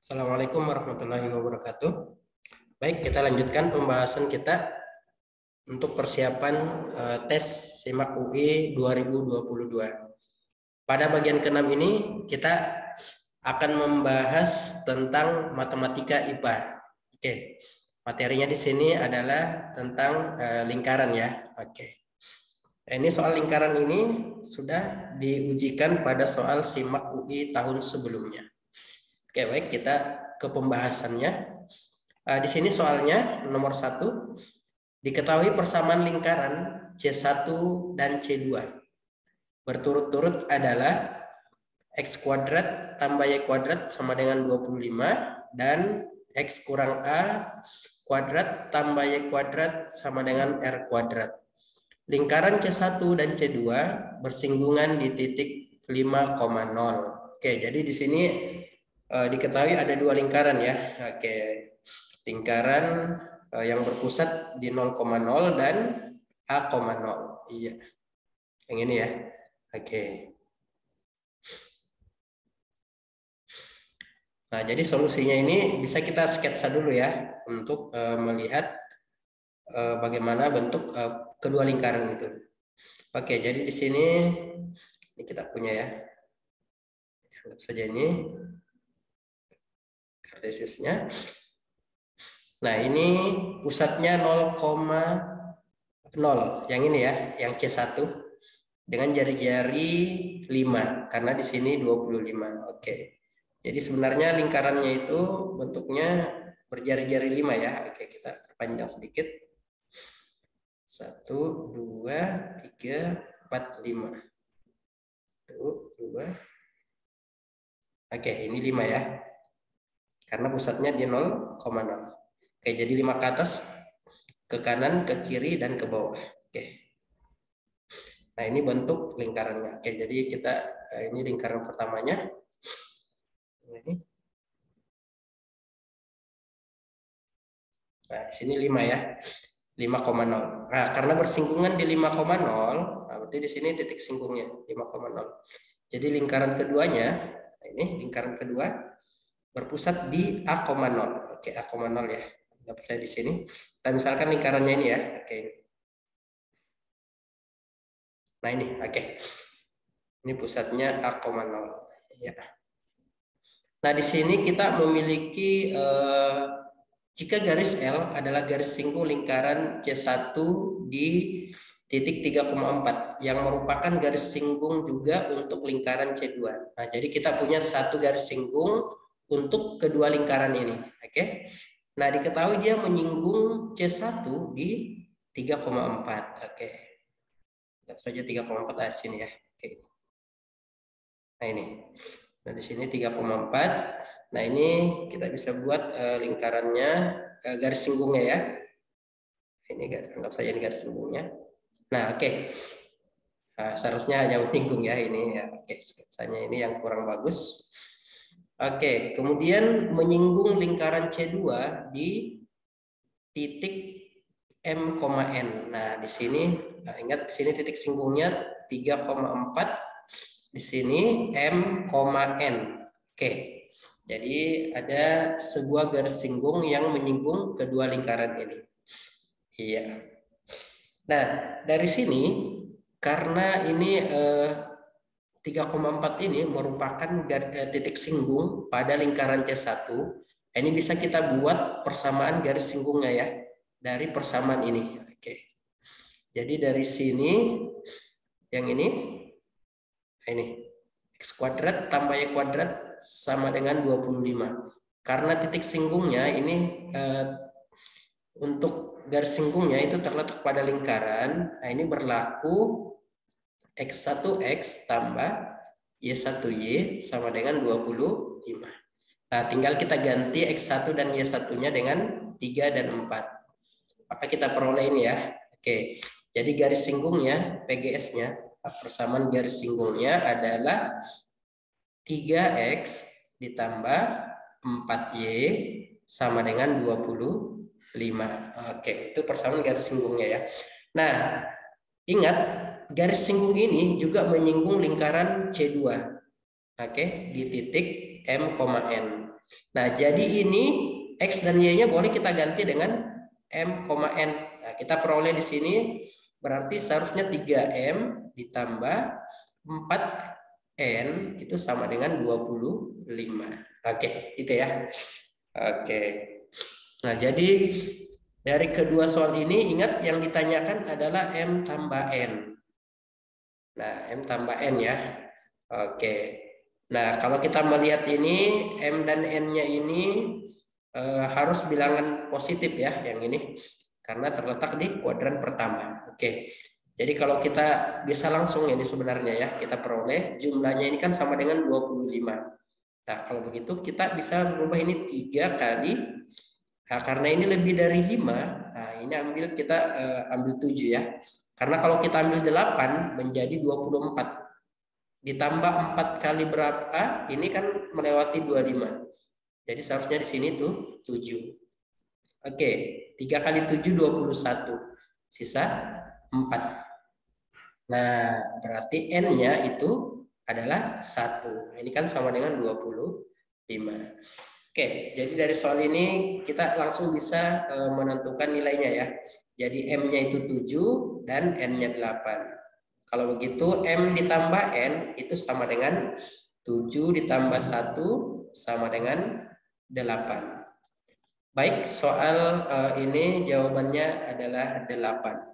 Assalamualaikum warahmatullahi wabarakatuh. Baik, kita lanjutkan pembahasan kita untuk persiapan tes SIMAK UI 2022. Pada bagian ke-6 ini kita akan membahas tentang matematika IPA. Oke, materinya di sini adalah tentang lingkaran ya. Oke. Ini soal lingkaran ini sudah diujikan pada soal SIMAK UI tahun sebelumnya. Oke, baik, kita ke pembahasannya. Di sini soalnya nomor 1, diketahui persamaan lingkaran C1 dan C2 berturut-turut adalah X kuadrat tambah Y kuadrat sama dengan 25 dan X kurang A kuadrat tambah Y kuadrat sama dengan R kuadrat. Lingkaran C1 dan C2 bersinggungan di titik 5,0. Oke, jadi di sini diketahui ada dua lingkaran ya. Oke, lingkaran yang berpusat di 0,0 dan A,0. Iya, yang ini ya. Oke. Nah, jadi solusinya ini bisa kita sketsa dulu ya untuk melihat bagaimana bentuk kedua lingkaran itu. Oke, jadi di sini kita punya ya. Anggap saja ini kardesisnya. Nah, ini pusatnya 0,0. Yang ini ya, yang C1 dengan jari-jari 5 karena di sini 25. Oke. Jadi sebenarnya lingkarannya itu bentuknya berjari-jari 5 ya. Oke, kita perpanjang sedikit. 1 2 3 4 5. 1 2. Oke, ini 5 ya. Karena pusatnya di 0,0. Oke, jadi 5 ke atas, ke kanan, ke kiri, dan ke bawah. Oke. Nah, ini bentuk lingkarannya. Oke, jadi kita ini lingkaran pertamanya. Ini. Nah, di sini 5 ya. 5,0. Nah, karena bersinggungan di 5,0, nah berarti di sini titik singgungnya 5,0. Jadi lingkaran keduanya, nah ini lingkaran kedua berpusat di A,0. Oke, A,0 ya. Dapat saya di sini. Kita misalkan lingkarannya ini ya. Oke. Nah, ini, oke. Ini pusatnya A,0. Ya. Nah, di sini kita memiliki jika garis L adalah garis singgung lingkaran C1 di titik 3,4 yang merupakan garis singgung juga untuk lingkaran C2. Nah, jadi kita punya satu garis singgung untuk kedua lingkaran ini. Oke. Nah, diketahui dia menyinggung C1 di 3,4. Oke. Anggap saja 3,4 di sini ya. Oke. Nah, ini. Nah, di sini 3,4. Nah, ini kita bisa buat lingkarannya garis singgungnya ya. Ini anggap saja ini garis singgungnya. Nah, oke. Nah, seharusnya hanya menyinggung ya ini ya. Oke, sketsanya ini yang kurang bagus. Oke, kemudian menyinggung lingkaran C2 di titik M,N. Nah, di sini ingat di sini titik singgungnya 3,4. Di sini M,N. Oke. Jadi ada sebuah garis singgung yang menyinggung kedua lingkaran ini. Iya. Nah, dari sini karena ini 3,4 ini merupakan titik singgung pada lingkaran C1, ini bisa kita buat persamaan garis singgungnya ya dari persamaan ini. Oke. Jadi dari sini yang ini X kuadrat tambah Y kuadrat sama dengan 25. Karena titik singgungnya ini untuk garis singgungnya itu terletak pada lingkaran. Nah, ini berlaku X1X tambah Y1Y sama dengan 25. Nah, tinggal kita ganti X1 dan Y1-nya dengan 3 dan 4. Maka kita peroleh ini ya. Oke. Jadi garis singgungnya, PGS-nya, persamaan garis singgungnya adalah 3X ditambah 4Y sama dengan 25. Oke, itu persamaan garis singgungnya ya. Nah, ingat garis singgung ini juga menyinggung lingkaran C2. Oke, di titik M,N. Nah, jadi ini X dan Y-nya boleh kita ganti dengan M, N. Nah, kita peroleh di sini berarti seharusnya 3M ditambah 4N itu sama dengan 25. Oke, itu ya. Oke. Nah, jadi dari kedua soal ini ingat yang ditanyakan adalah M tambah N. Nah, M tambah N ya. Oke. Nah, kalau kita melihat ini M dan N-nya ini harus bilangan positif ya yang ini karena terletak di kuadran pertama. Oke. Jadi kalau kita bisa langsung ini sebenarnya ya, kita peroleh jumlahnya ini kan sama dengan 25. Nah, kalau begitu kita bisa merubah ini 3 kali. Nah, karena ini lebih dari 5, nah ini kita ambil 7 ya. Karena kalau kita ambil 8 menjadi 24. Ditambah 4 kali berapa? Ini kan melewati 25. Jadi seharusnya di sini tuh 7. Oke, 3 kali 7 21. Sisa 4. Nah, berarti N-nya itu adalah 1. Ini kan sama dengan 25. Oke, jadi dari soal ini kita langsung bisa menentukan nilainya ya. Jadi M-nya itu 7 dan N-nya 8. Kalau begitu M ditambah N itu sama dengan 7 ditambah 1 sama dengan 8. Baik, soal ini jawabannya adalah 8.